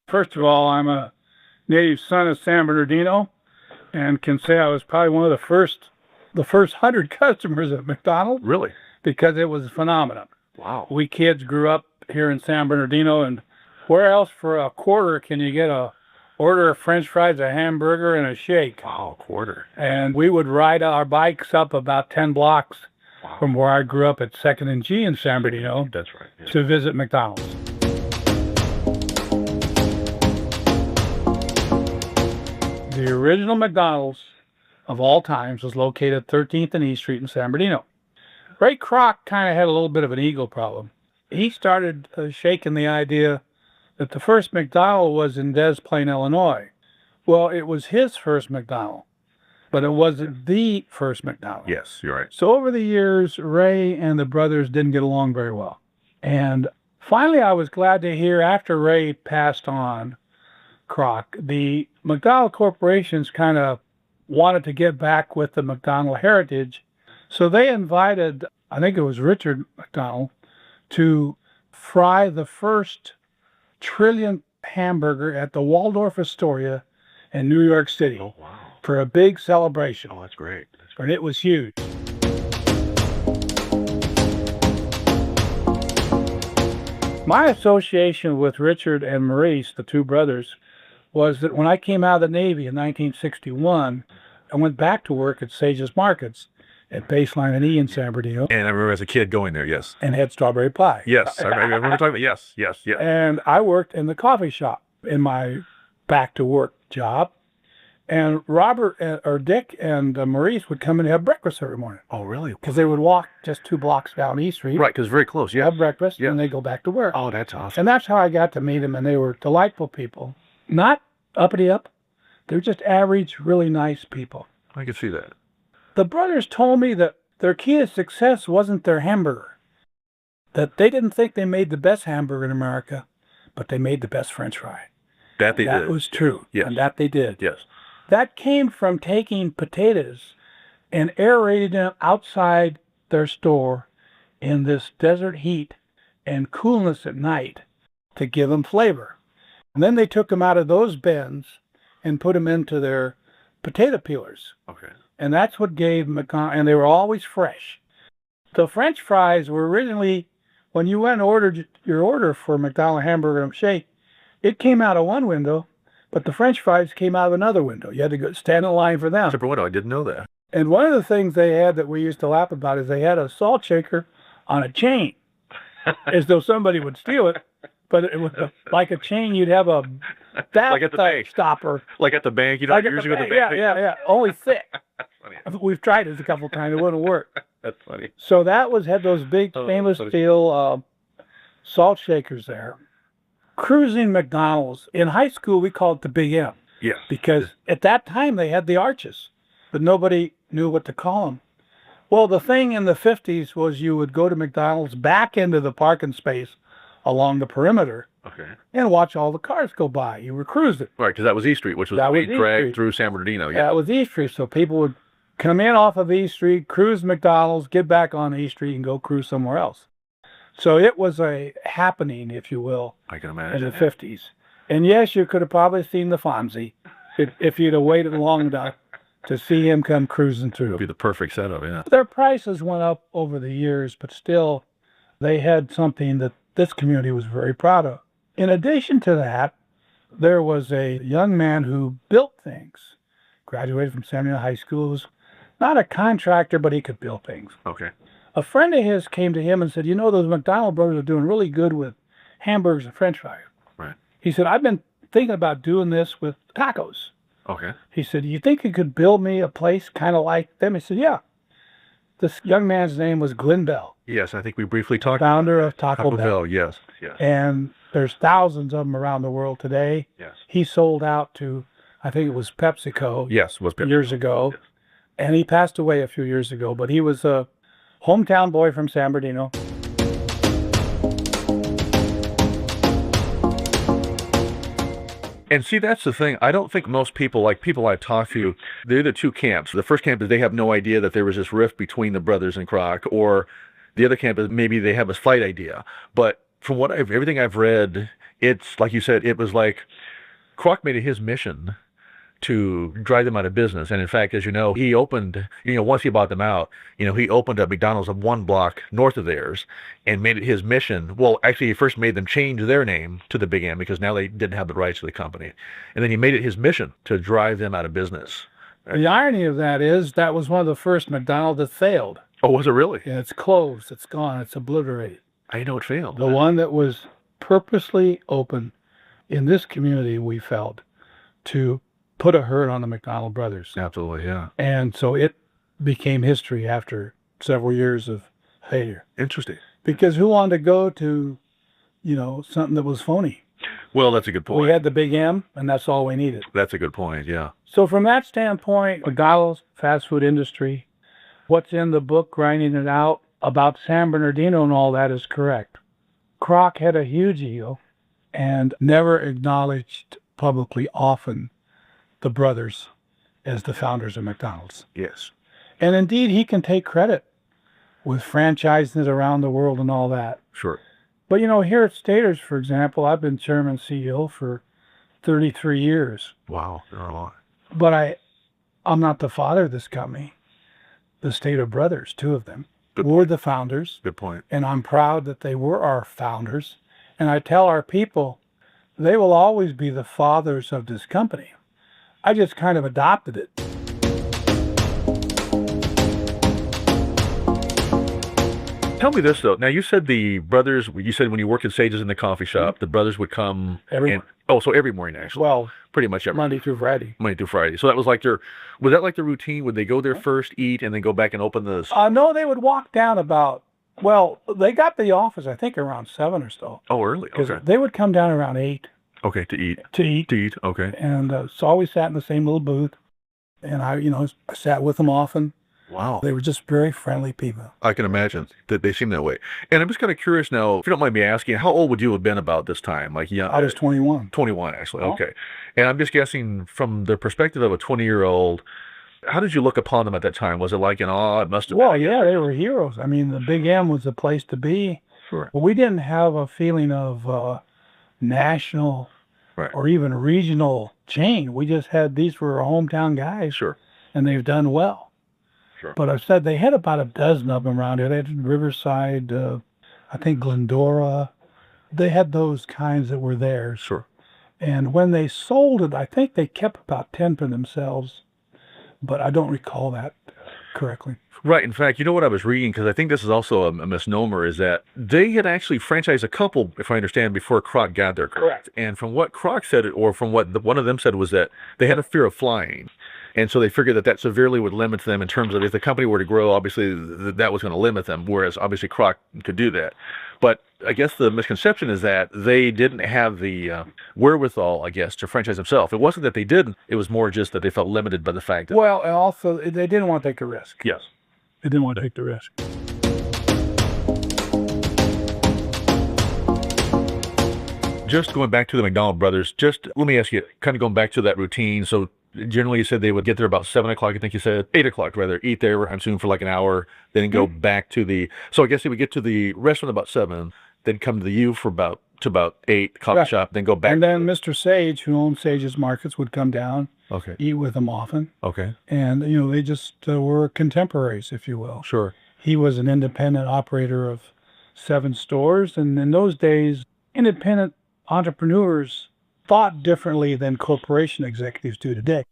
First of all, I'm a native son of San Bernardino and can say I was probably one of the first 100 customers at McDonald's. Really? Because it was a phenomenon. Wow. We kids grew up here in San Bernardino, and where else for a quarter can you get a order of French fries, a hamburger, and a shake? Wow, a quarter. And we would ride our bikes up about 10 blocks from where I grew up at 2nd and G in San Bernardino. That's right. Yeah. To visit McDonald's. The original McDonald's of all times was located 13th and E Street in San Bernardino. Ray Kroc kind of had a little bit of an ego problem. He started shaking the idea that the first McDonald's was in Des Plaines, Illinois. Well, it was his first McDonald's, but it wasn't the first McDonald's. Yes, you're right. So over the years, Ray and the brothers didn't get along very well. And finally, I was glad to hear after Ray passed on, Kroc, the McDonald corporations kind of wanted to get back with the McDonald heritage. So they invited, I think it was Richard McDonald, to fry the first trillion hamburger at the Waldorf Astoria in New York City. Oh, wow. For a big celebration. Oh, that's great. That's great. And it was huge. My association with Richard and Maurice, the two brothers, was that when I came out of the Navy in 1961, I went back to work at Sage's Markets at Baseline and E in San Bernardino. And I remember as a kid going there, yes. And had strawberry pie. Yes, I remember talking about, yes. And I worked in the coffee shop in my back to work job. And Dick and Maurice would come in and have breakfast every morning. Oh, really? Because they would walk just 2 blocks down E Street. Right, because very close, yeah. Have breakfast, and they go back to work. Oh, that's awesome. And that's how I got to meet them, and they were delightful people. Not uppity up. They're just average, really nice people. I can see that. The brothers told me that their key to success wasn't their hamburger. That they didn't think they made the best hamburger in America, but they made the best French fry. That was true. Yes. And that they did. Yes. That came from taking potatoes and aerating them outside their store in this desert heat and coolness at night to give them flavor. And then they took them out of those bins and put them into their potato peelers. Okay. And that's what gave McDonald, and they were always fresh. The French fries were originally, when you went and ordered your order for McDonald hamburger and shake, it came out of one window, but the French fries came out of another window. You had to go stand in line for them. Separate window, I didn't know that. And one of the things they had that we used to laugh about is they had a salt shaker on a chain, as though somebody would steal it. But it was like a chain. You'd have a like at the bank stopper. Like at the bank, you know, like usually with the bank. bank. Yeah. Only thick. That's funny. We've tried it a couple times. It wouldn't work. That's funny. So that had those big stainless steel salt shakers there. Cruising McDonald's. In high school, we called it the Big M. Yes. Because at that time, they had the arches, but nobody knew what to call them. Well, the thing in the 50s was you would go to McDonald's back into the parking space along the perimeter. Okay. And watch all the cars go by. You were cruising. Right, because that was E Street, which was dragged through San Bernardino. Yeah, that was E Street. So people would come in off of E Street, cruise McDonald's, get back on E Street, and go cruise somewhere else. So it was a happening, if you will, I can imagine, in the 50s. And yes, you could have probably seen the Fonzie if you'd have waited long enough to see him come cruising through. It'd be the perfect setup, yeah. Their prices went up over the years, but still, they had something that this community was very proud of. In addition to that, there was a young man who built things, graduated from San Diego High School, was not a contractor, but he could build things. Okay. A friend of his came to him and said, you know, those McDonald brothers are doing really good with hamburgers and French fries. Right. He said, I've been thinking about doing this with tacos. Okay. He said, you think you could build me a place kind of like them? He said, yeah. This young man's name was Glenn Bell. Yes, I think we briefly talked. Founder of Taco Bell. Yes. And there's thousands of them around the world today. Yes. He He sold out to, I think it was PepsiCo. Yes, was PepsiCo. Years ago. Yes. And he passed away a few years ago, but he was a hometown boy from San Bernardino. And see, that's the thing. I don't think most people, like people I talk to, they're the two camps. The first camp is they have no idea that there was this rift between the brothers and Kroc, or the other camp is maybe they have a slight idea. But from everything I've read, it's like you said, it was like Kroc made it his mission to drive them out of business. And in fact, as you know, he opened, once he bought them out, he opened a McDonald's of 1 block north of theirs and made it his mission. Well, actually, he first made them change their name to the Big M because now they didn't have the rights to the company. And then he made it his mission to drive them out of business. The irony of that is that was one of the first McDonald's that failed. Oh, was it really? Yeah, it's closed. It's gone. It's obliterated. I didn't know it failed. The one that was purposely open in this community, we felt, to put a hurt on the McDonald brothers. Absolutely, yeah. And so it became history after several years of failure. Interesting. Because who wanted to go to, something that was phony? Well, that's a good point. We had the Big M, and that's all we needed. That's a good point, yeah. So from that standpoint, McDonald's, fast food industry, what's in the book, Grinding It Out, about San Bernardino and all that is correct. Kroc had a huge ego and never acknowledged publicly often the brothers as the founders of McDonald's. Yes. And indeed, he can take credit with franchising it around the world and all that. Sure. But, here at Staters, for example, I've been chairman CEO for 33 years. Wow, there are a lot. But I'm not the father of this company. The Stater brothers, 2 of them, were the founders. Good point. And I'm proud that they were our founders. And I tell our people, they will always be the fathers of this company. I just kind of adopted it. Tell me this, though. Now, you said the brothers, you said when you worked at Sage's in the coffee shop, the brothers would come Every and, so every morning, actually. Well, pretty much every Monday through Friday. Monday through Friday. So that was like was that like the routine? Would they go there first, eat, and then go back and open the... No, they would walk down they got the office, I think, around 7 or so. Oh, early. Okay. They would come down around 8. Okay, to eat. To eat. To eat, okay. And so I always sat in the same little booth. And I sat with them often. Wow. They were just very friendly people. I can imagine that they seem that way. And I'm just kind of curious now, if you don't mind me asking, how old would you have been about this time? Like, yeah, I was 21. 21, actually. Oh. Okay. And I'm just guessing from the perspective of a 20-year-old, how did you look upon them at that time? Was it like an awe? It must have Well, been. yeah, they were heroes. I mean, the Big M was the place to be. Sure. But we didn't have a feeling of national Right. or even regional chain. We just had, these were our hometown guys. Sure. And they've done well. Sure. But I've said they had about a dozen of them around here. They had Riverside, I think Glendora. They had those kinds that were theirs. Sure. And when they sold it, I think they kept about 10 for themselves. But I don't recall that correctly. Right. In fact, you know what I was reading, because I think this is also a misnomer, is that they had actually franchised a couple, if I understand, before Kroc got there. Correct. And from what Kroc said, or from what one of them said, was that they had a fear of flying. And so they figured that severely would limit them in terms of if the company were to grow, obviously that was going to limit them, whereas obviously Kroc could do that. But I guess the misconception is that they didn't have the wherewithal, I guess, to franchise themselves. It wasn't that they didn't. It was more just that they felt limited by the fact that... Well, and also, they didn't want to take a risk. Yes. They didn't want to take the risk. Just going back to the McDonald brothers, just let me ask you, kind of going back to that routine. So generally you said they would get there about 7 o'clock, I think you said, 8 o'clock rather, eat there, I'm assuming for like an hour, then go back to the... So I guess they would get to the restaurant about 7, then come to the U for about 8, coffee shop, then go back. And then Mr. Sage, who owned Sage's Markets, would come down, Okay. eat with them often. Okay. And, they just were contemporaries, if you will. Sure. He was an independent operator of 7 stores. And in those days, independent entrepreneurs thought differently than corporation executives do today.